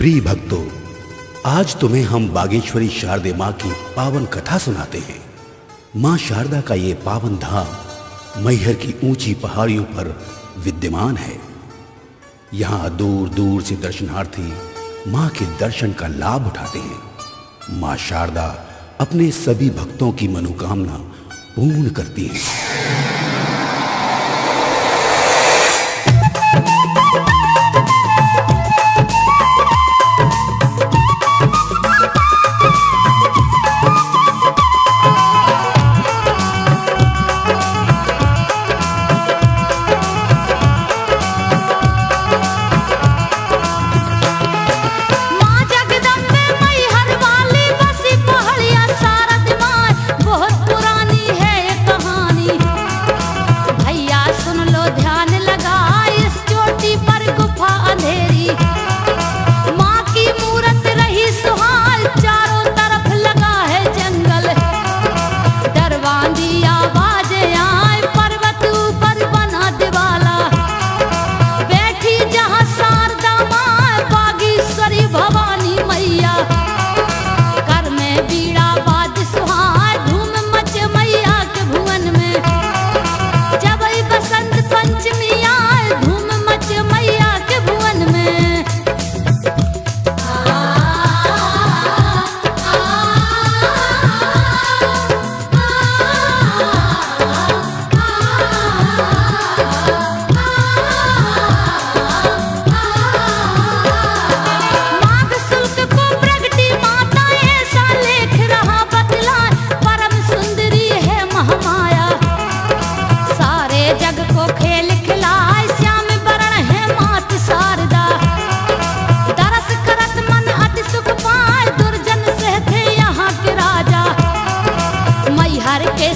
प्रिय भक्तों, आज तुम्हें हम बागेश्वरी शारदे माँ की पावन कथा सुनाते हैं। माँ शारदा का ये पावन धाम मैहर की ऊंची पहाड़ियों पर विद्यमान है। यहाँ दूर दूर से दर्शनार्थी माँ के दर्शन का लाभ उठाते हैं। माँ शारदा अपने सभी भक्तों की मनोकामना पूर्ण करती हैं।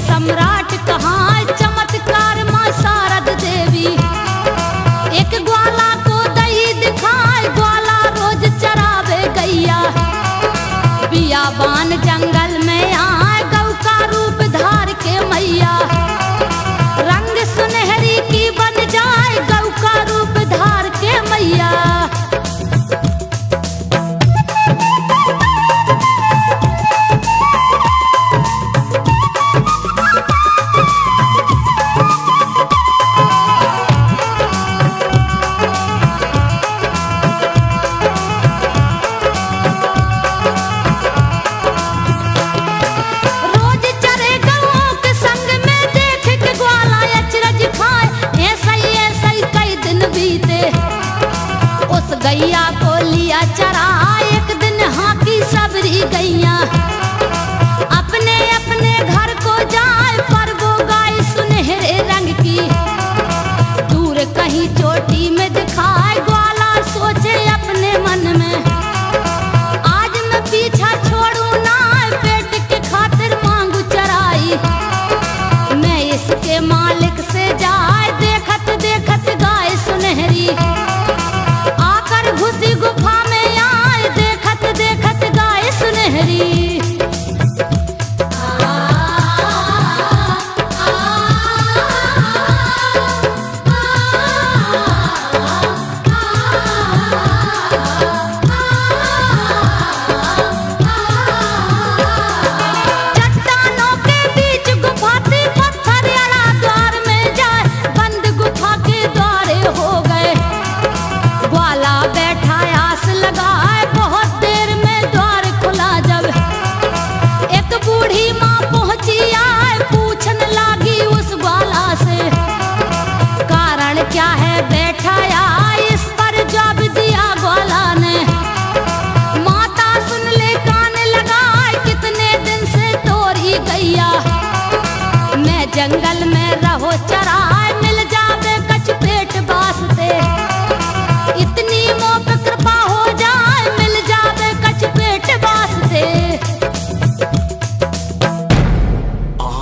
सम्राट कहाँ चमत्कार माँ शारद देवी। एक ग्वाला को दही दिखाए, ग्वाला रोज चरावे गैया। बियाबान जंगल में आए, गौ का रूप धार के मैया। रंग सुनहरी की बन जाए, गौ का रूप धार के मैया। गैया को लिया चरा, एक दिन हाकी सबरी गैया। अपने अपने घर को जाए, पर वो गाय सुनहरे रंग की। दूर कहीं चोटी में दिखाए, ग्वाला सोचे अपने मन में। आज मैं पीछा छोड़ू ना, पेट के खातिर मांगू चराई। मैं इसके मालिक से जाए, देखत देखत गाय सुनहरी। घुसी गुफा में आए, देखत देखत गाय सुनहरी। चट्टानों के बीच गुफा थी, पत्थर अड़ा द्वार में जाए। बंद गुफा के द्वारे हो गए, ग्वाला बैठा आस लगाए। बहुत देर में द्वार खुला जब, एक बूढ़ी माँ पहुंची आए। पूछने लगी उस ग्वाला से, कारण क्या है बैठा आए। इस पर जवाब दिया ग्वाला ने, माता सुन ले कान लगाए। कितने दिन से तोरी गैया, मैं जंगल में रहो चराए। मिल जावे कछ पेट वास्ते, इतनी मोह पे कृपा हो जाए। मिल जावे कछ पेट वास्ते।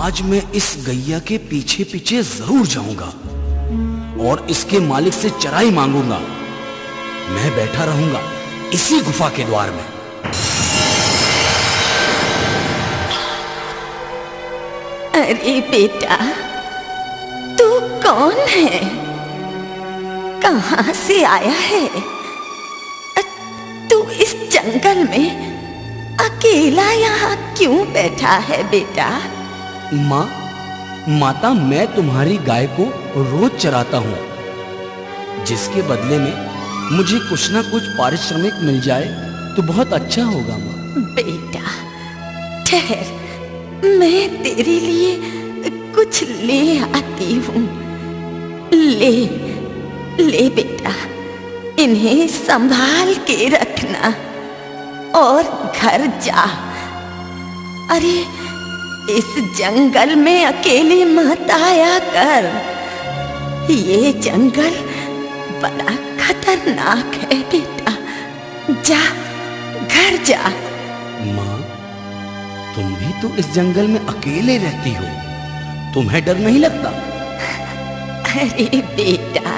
आज मैं इस गैया के पीछे पीछे जरूर जाऊंगा और इसके मालिक से चराई मांगूंगा। मैं बैठा रहूंगा इसी गुफा के द्वार में। अरे बेटा, तू कौन है? कहाँ से आया है? तू इस जंगल में अकेला यहाँ क्यों बैठा है बेटा? माँ, माता मैं तुम्हारी गाय को रोज चराता हूँ, जिसके बदले में मुझे कुछ ना कुछ पारिश्रमिक मिल जाए तो बहुत अच्छा होगा माँ। बेटा ठहर, मैं तेरे लिए कुछ ले आती हूँ। ले ले बेटा, इन्हें संभाल के रखना और घर जा। अरे इस जंगल में अकेले मत आया कर, ये जंगल बड़ा खतरनाक है बेटा। जा, घर जा। माँ, तुम भी तो इस जंगल में अकेले रहती हो, तुम्हें डर नहीं लगता? अरे बेटा,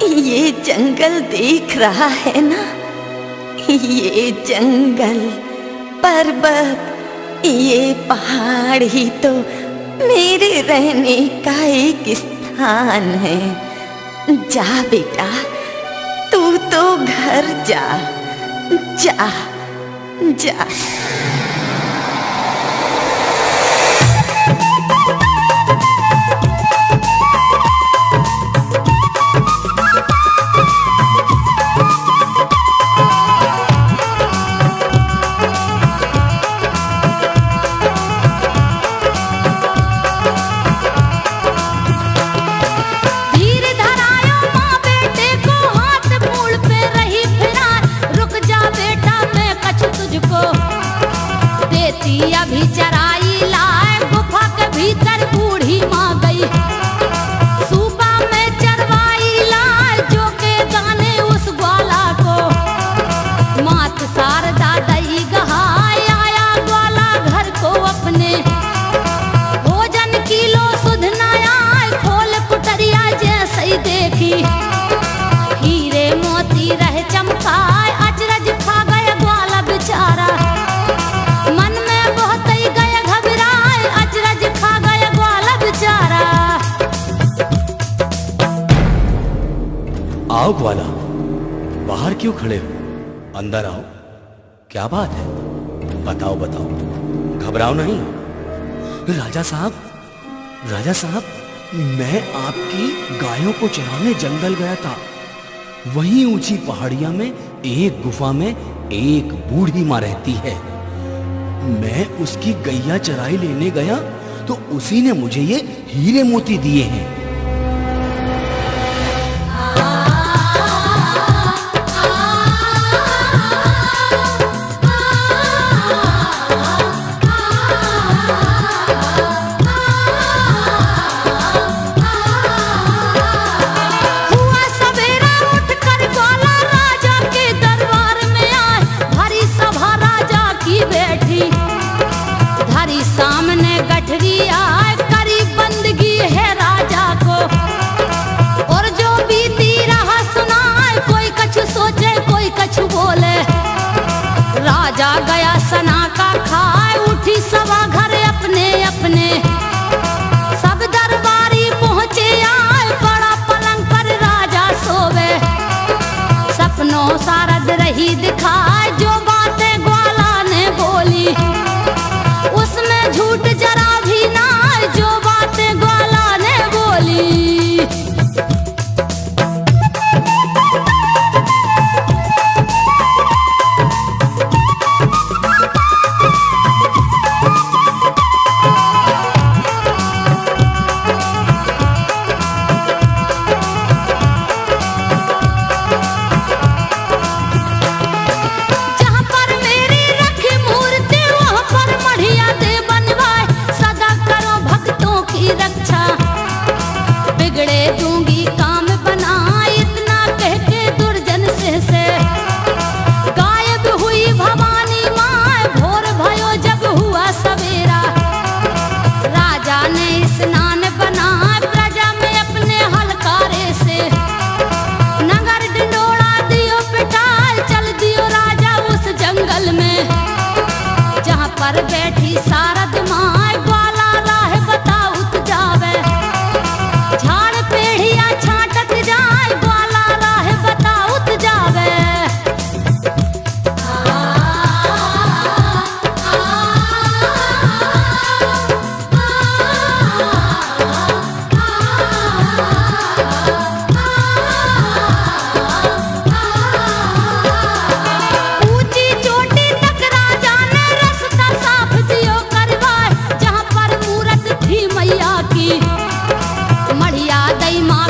ये जंगल देख रहा है ना, ये जंगल, पर्वत, ये पहाड़ ही तो मेरे रहने का एक स्थान है। जा बेटा, तू तो घर जा, जा जा। अभी चराई लाए, गुफा के भीतर बूढ़ी माँ गई। सुबह में चरवाई लाए, जो के दाने उस ग्वाला को। मात शारदा दई गहाय, आया ग्वाला घर को अपने। भोजन किलो सुध न आए, खोल कुटरिया जैसे ही देखी। हीरे मोती रहे चमकाए, अचरज खा गया ग्वाला बेचारा। आओ ग्वाला, बाहर क्यों खड़े हो? अंदर आओ, क्या बात है? बताओ बताओ, घबराओ नहीं। राजा साहब, राजा साहब, मैं आपकी गायों को चराने जंगल गया था। वहीं ऊंची पहाड़ियां में एक गुफा में एक बूढ़ी माँ रहती है। मैं उसकी गैया चराई लेने गया तो उसी ने मुझे ये हीरे मोती दिए हैं। सामने गठरी आए, करी बंदगी है राजा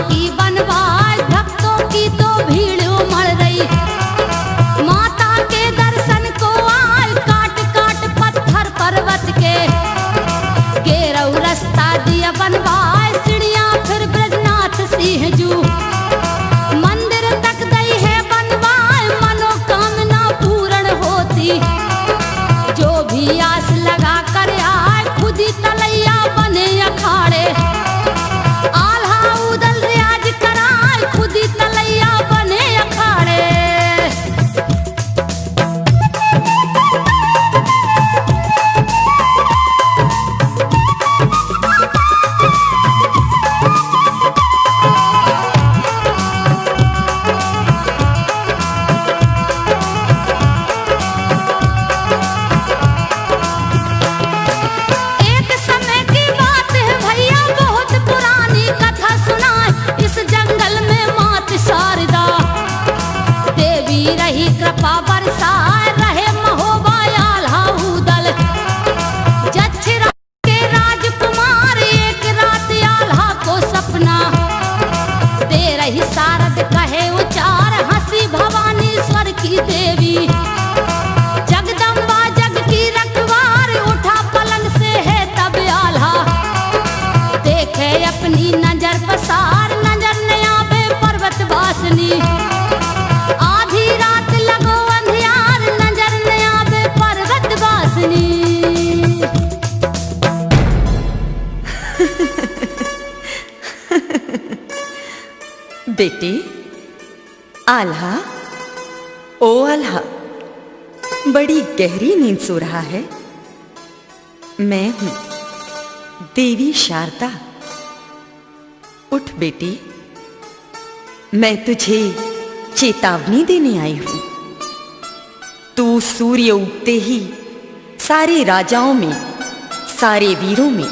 की बनवाए, भक्तों की तो भीड़ उमड़ रही। माता के दर्शन को आए, काट काट पत्थर पर्वत के, गेरऊ रास्ता दिया बनवाए, सीढ़ियां फिर ब्रजनाथ सिंह जू। मंदिर तक दई है बनवाए, मनोकामना पूर्ण होती। जो भी आस लगा कर आए, खुद ही तलैया बने अखाड़े। आल्हा उदल रियाज कराए, खुद ही तलैया बने अखाड़े। एक समय की बात है भैया, बहुत पुरानी कथा सुनाए। इस जंगल में मात शारदा देवी रही, कृपा बरसाए रहे महोबा आल्हा उदल। जच्छिरा के राजकुमार एक रात आल्हा को सपना दे रही, शारद कहे उचार, हंसी भवानी स्वर की देवी। जगदम्बा जग की रखवार, उठा पलंग से है तब आल्हा। देखे अपनी नजर पसार, नजर न आवे पर्वत वासनी। आधी रात लगो अंधियार, नजर न आवे पर्वत वासनी। बेटी, आल्हा, ओ आल्हा, बड़ी गहरी नींद सो रहा है। मैं हूं देवी शारदा। उठ बेटी, मैं तुझे चेतावनी देने आई हूं। तू सूर्य उगते ही सारे राजाओं में, सारे वीरों में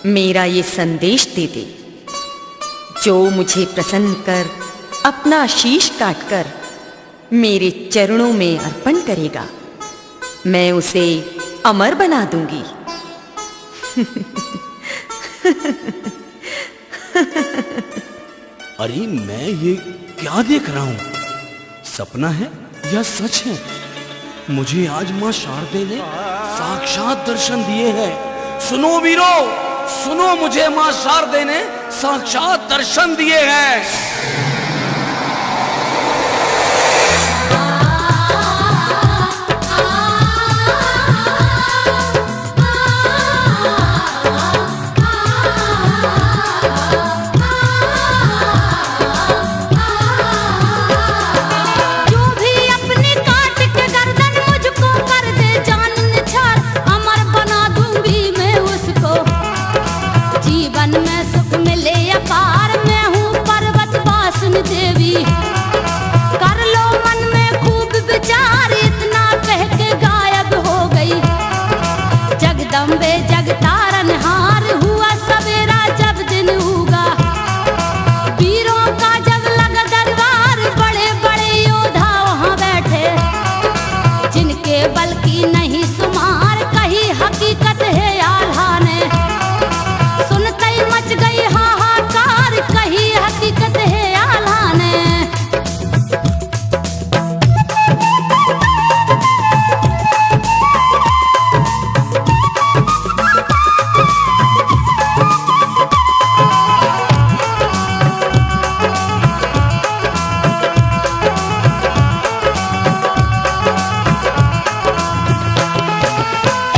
मेरा ये संदेश दे दे। जो मुझे प्रसन्न कर अपना शीश काटकर मेरे चरणों में अर्पण करेगा, मैं उसे अमर बना दूंगी। अरे मैं ये क्या देख रहा हूं? सपना है या सच है? मुझे आज मां शारदे ने साक्षात दर्शन दिए हैं। सुनो वीरो, सुनो, मुझे मां शारदे ने साक्षात दर्शन दिए हैं। जो भी अपनी काट के गर्दन मुझको कर दे जान निछाड़, अमर बना दूंगी मैं उसको। जीवन में सुख मिले अपार, मैं हूँ पर्वत वासिनी देवी। कर लो मन में खूब विचार, इतना कह के गायब हो गई। जगदम्बे जगतारनहार, हुआ सवेरा जब दिन उगा। वीरों का जब लगा दरबार, बड़े बड़े योद्धा वहां बैठे। जिनके बल की नहीं सुमार, कही हकीकत है आल्हा ने। सुनते ही मच गई हाहाकार, कही हकीकत है आल्हा ने।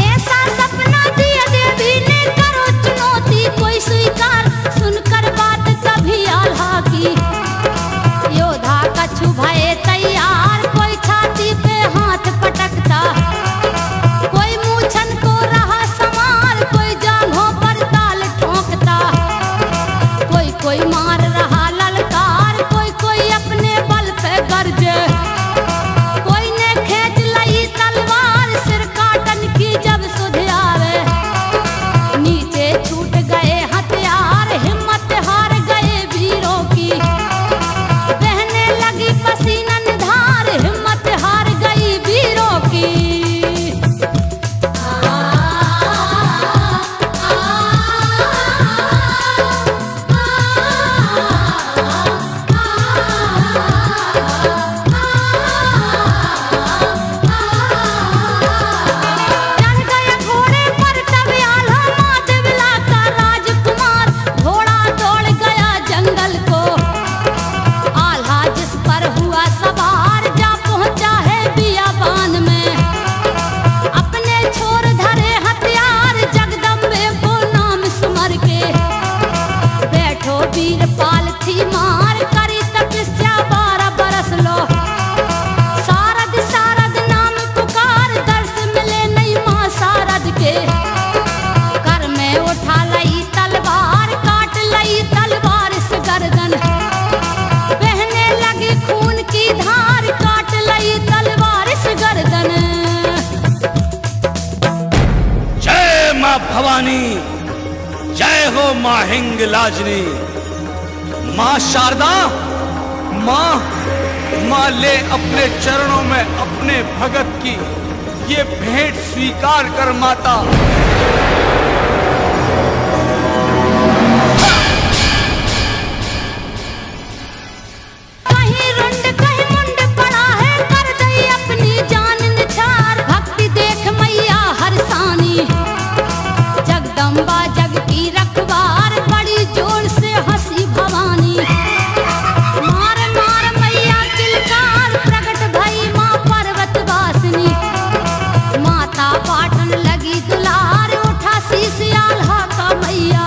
ऐसा सपना दिया देवी ने, करो चुनौती कोई स्वीकार। सुनकर बात कभी आल्हा की, योद्धा कछु भये तैयार। कोई छाती पे हाथ पटकता, कोई मूछन को रहा समार। कोई जांघों पर ताल ठोंकता, कोई कोई मार रहा ललकार। कोई कोई अपने बल पे गरजे, कोई ने खींच लई तलवार। सिर काटन की जब सुध आवे, नीचे छूट गए हथियार। हिम्मत हार गए वीरों की, बहने लगी पसीनन धार। हिम्मत हार गई वीरों की। वीरपाल थी मार करी तपस्या 12 बरस लो। शारद शारद नाम पुकार दर्श मिले नहीं माँ शारद के। कर में उठा लई तलवार काट लई तलवार से गर्दन। बहने लगी खून की धार काट लई तलवार से गर्दन। जय माँ भवानी, जय हो माँ हिंगलाजनी। माँ शारदा, माँ ले अपने चरणों में अपने भगत की ये भेंट स्वीकार कर माता। कहीं रुंड कहीं मुंड पड़ा है कर दई अपनी जान निछार। भक्ति देख मैया हरसानी जगदम्बा जग की रखवार बड़ी जोर से हंसी भवानी। मार मार मैया किलकार प्रकट भई माँ पर्वत वासिनी। माता पाटन लगी दुलार उठा शीश आल्हा का मैया।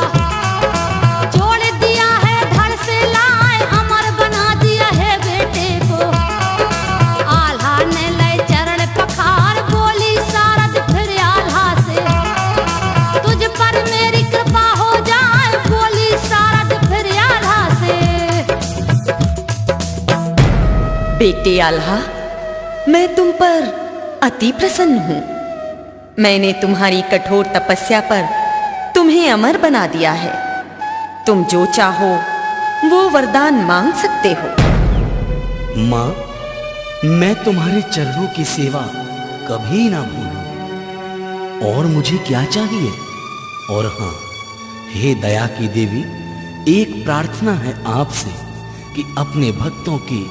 जोड़ दिया है धड़ से लाए अमर बना दिया है बेटे को। आल्हा ने लय चरण पखार बोली शारद फिर आल्हा से। तुझ पर मेरी कृपा हो जाए बोली शारद फिर आल्हा से। बेटे आल्हा, मैं तुम पर अति प्रसन्न हूँ। मैंने तुम्हारी कठोर तपस्या पर तुम्हें अमर बना दिया है। तुम जो चाहो वो वरदान मांग सकते हो। माँ, मैं तुम्हारे चरणों की सेवा कभी ना भूलूं। और मुझे क्या चाहिए? और हाँ, हे दया की देवी, एक प्रार्थना है आपसे कि अपने भक्तों की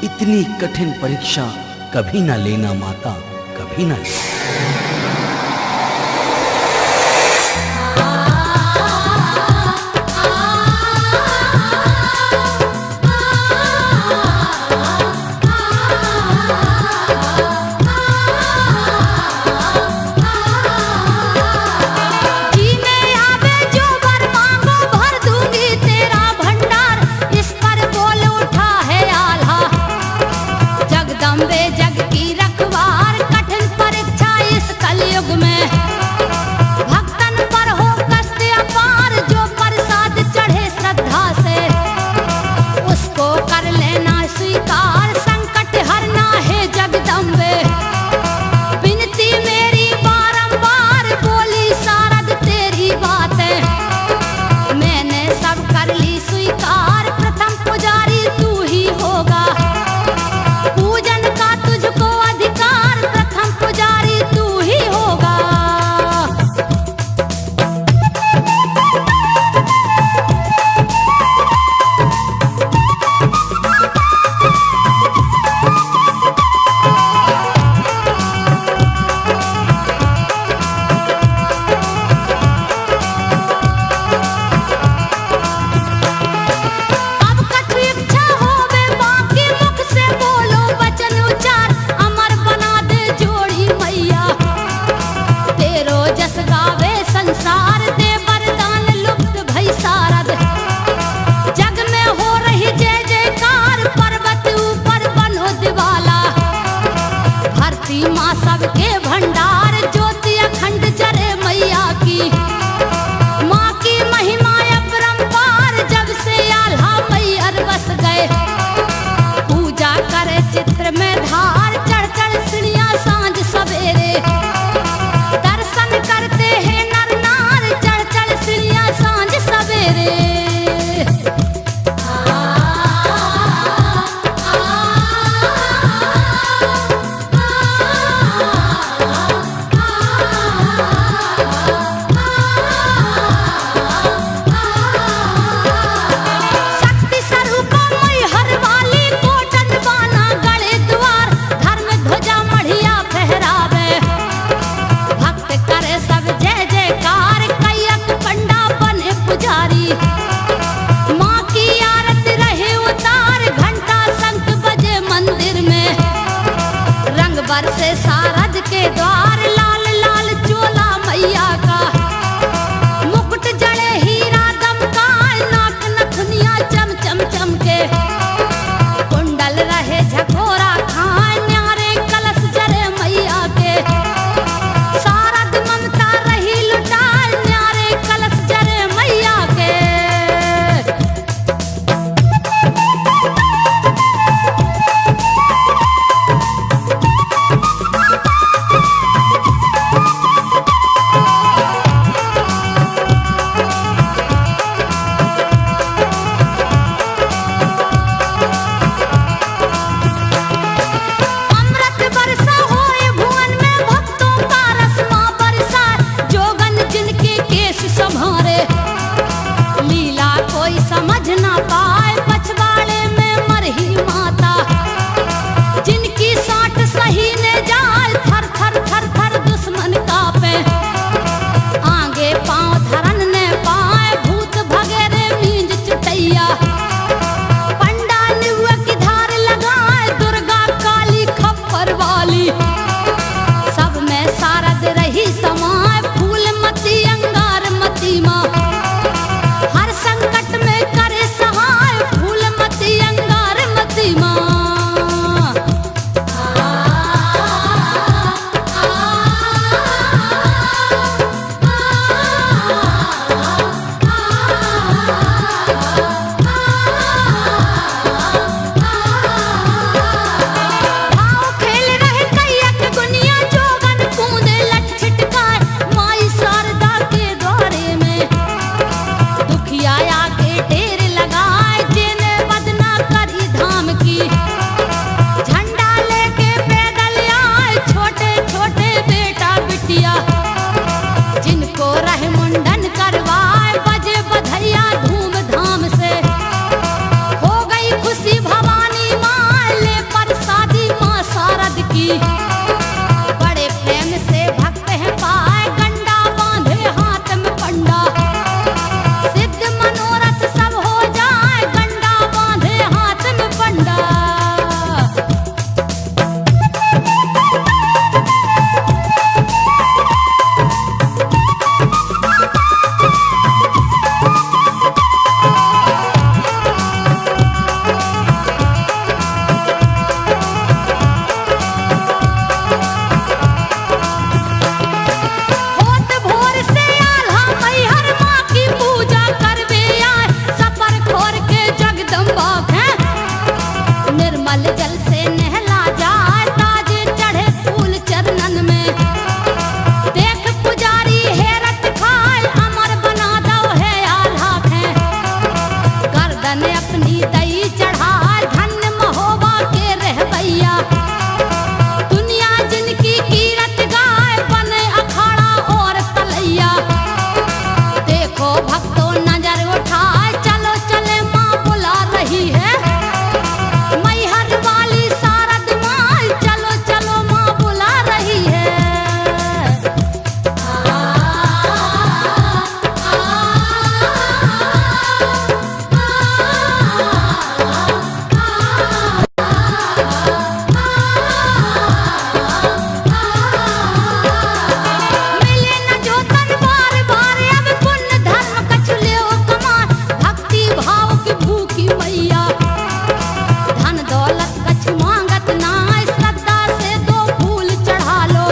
इतनी कठिन परीक्षा कभी ना लेना माता, कभी ना लेना। जग की रखवार कठिन परीक्षा इस कलयुग में। भक्तन पर हो कष्ट अपार जो प्रसाद चढ़े श्रद्धा से। उसको कर लेना स्वीकार संकट हरना है जगदम्बे। विनती मेरी बारंबार बोली शारद तेरी बातें। मैंने सब कर ली स्वीकार प्रथम पुजारी तू ही होगा। पूजन का तुझको अधिकार प्रथम पुजारी तू ही होगा। अब कछु इच्छा होवे बाकी मुख से बोलो वचन उचार। अमर बना दे जोड़ी मैया तेरो जस गावे संसार। दे वरदान लुप्त भई शारद जग में हो रही जय जयकार। पर्वत ऊपर बनो दिवाला भरती माँ सबके भंडार। ज्योति अखंड जरे मैया की माँ की महिमा अपरंपार। जब से आल्हा मैयर बस गए पूजा करे चित्र में धार। चढ़ चढ़ सीढ़ियाँ सांझ सवेरे दर्शन करते हैं नर नार। चढ़ चढ़ सीढ़ियाँ सांझ सवेरे। शक्ति स्वरूप मैहर वाली कोटन बाना गले द्वार। धर्म ध्वजा मढ़िया फहरावे भक्त करे सब जय जयकार। कैयक पंडा बने पुजारी माँ की आरती रहे उतार। घंटा शंख बजे मंदिर में रंग बरसे शारद के द्वार। लाल लाल चोला मैया का मुकुट जड़े हीरा दमका। नाक नथुनिया बरतन अपनी दई चढ़ाए, धन्य महोबा के रहबैया। दुनिया जिनकी कीरत गाय, बने अखाड़ा और तलैया। देखो भक्तों नजर उठाए, चलो चले माँ बुला रही है। मैहर वाली शारद माँ, चलो चलो माँ बुला रही है। मिले न जो तन बार बार, अब पुण्य धर्म कछु लेओ कमार। भक्ति भाव की भूखी मैया, धन दौलत कछु मांगत नाय। श्रद्धा से दो फूल चढ़ा लो,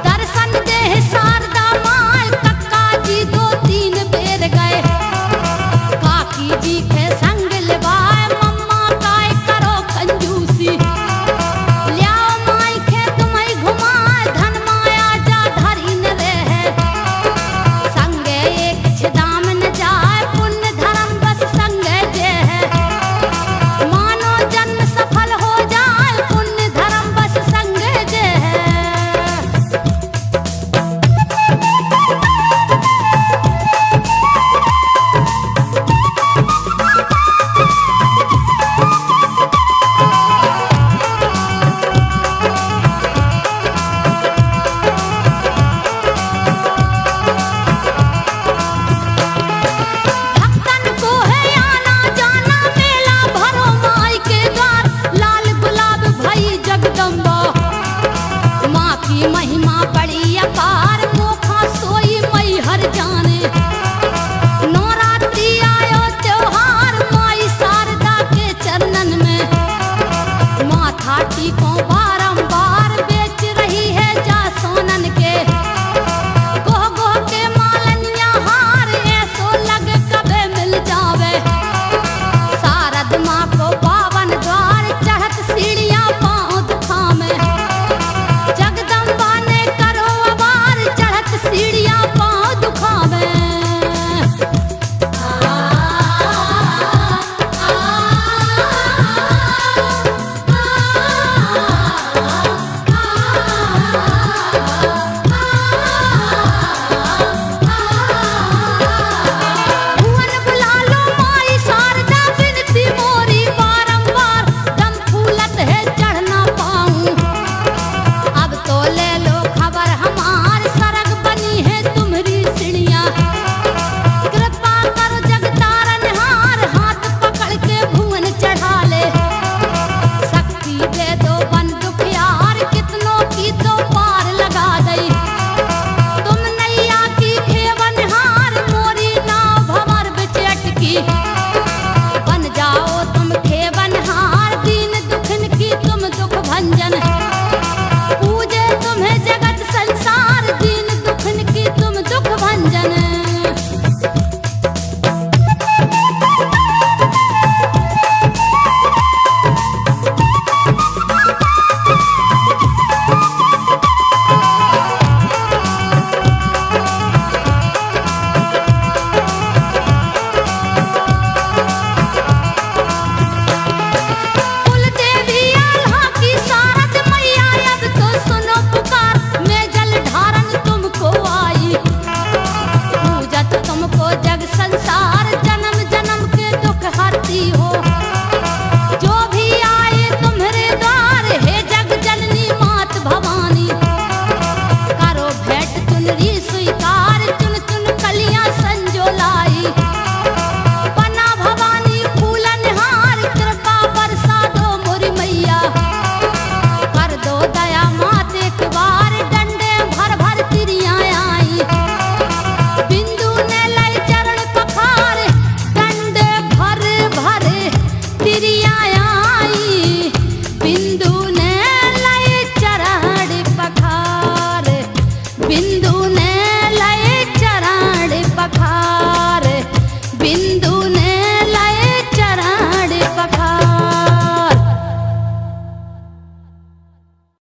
दर्शन दे शारदा माय। कक्का जी 2-3 बेर गए, काकी जी के संग लेवाए। मम्मा काय करो कंजूसी, ल्याओ माई के तुम्हें घुमाए। धन माया जा धरी न रहे, संगे एक छिदाम न जाए। पुण्य धर्म बस संगे जे है, मानो जन्म सफल हो जाए। पुण्य धर्म बस संगे जे है। भक्तन को है आना जाना, मेला भरो माई के द्वार। लाल गुलाब भई जगदम्बा, माँ की महिमा बड़ी अपार। मोखा सोई मैहर जाने, नवरात्रि आयो त्योहार। माई शारदा के चरणन में, माथा टीको बारंबार। बेच रही है जा सोनन के, गोह गोह के मालनिया हार। ऐसो लगे कबे मिल जावे, शारद माँ को पावन द्वार। चढ़त सीढ़ियाँ पाँव दुखावे, जगदम्बा ने करो अवार। चढ़त सीढ़ियाँ पाँव दुखावे। भुवन बुला लो माई शारदा, बिनती मोरी बारंबार। दम फूलत है चढ़ ना पाऊं, अब तो ले लो खबर हमार। सरग बनी है तुम्हारी सीढ़ियाँ, कृपा करो जगतारनहार। हाथ पकड़ के भुवन चढ़ा ले, शक्ति दे दो बन दुखियार। कितनों की तो पार लगा दई, तुम नैया की खेवनहार। मोरी नाव भंवर बिच अटकी, बन जाओ तुम खेवनहार। दीन दुखन की तुम दुख भंजन, पूजे तुम्हें जगत संसार। दीन दुखन की तुम दुख भंजन। कुल देवी आल्हा की शारद मैया, अब तो सुनो पुकार। मैं जल ढारन तुमको आई, पूजत तुमको जग संसार। जन्म जन्म के दुख हरती हो, जो भी आए तुम्हारे द्वार। हे जग जननी मात भवानी, करो भेंट चुनरी स्वीकार। चुन चुन कलियां संजो लाई, बना भवानी फूलनहार। कृपा बरसा दो मोरी मैया, कर दो दया मात एक बार। डंडे भर भर तिरियां आई, बिंदु ने लाई चरण पखार। डंडे भर भर तिरियां आई, बिंदु ने लाई चरण पखार। बिंदु ने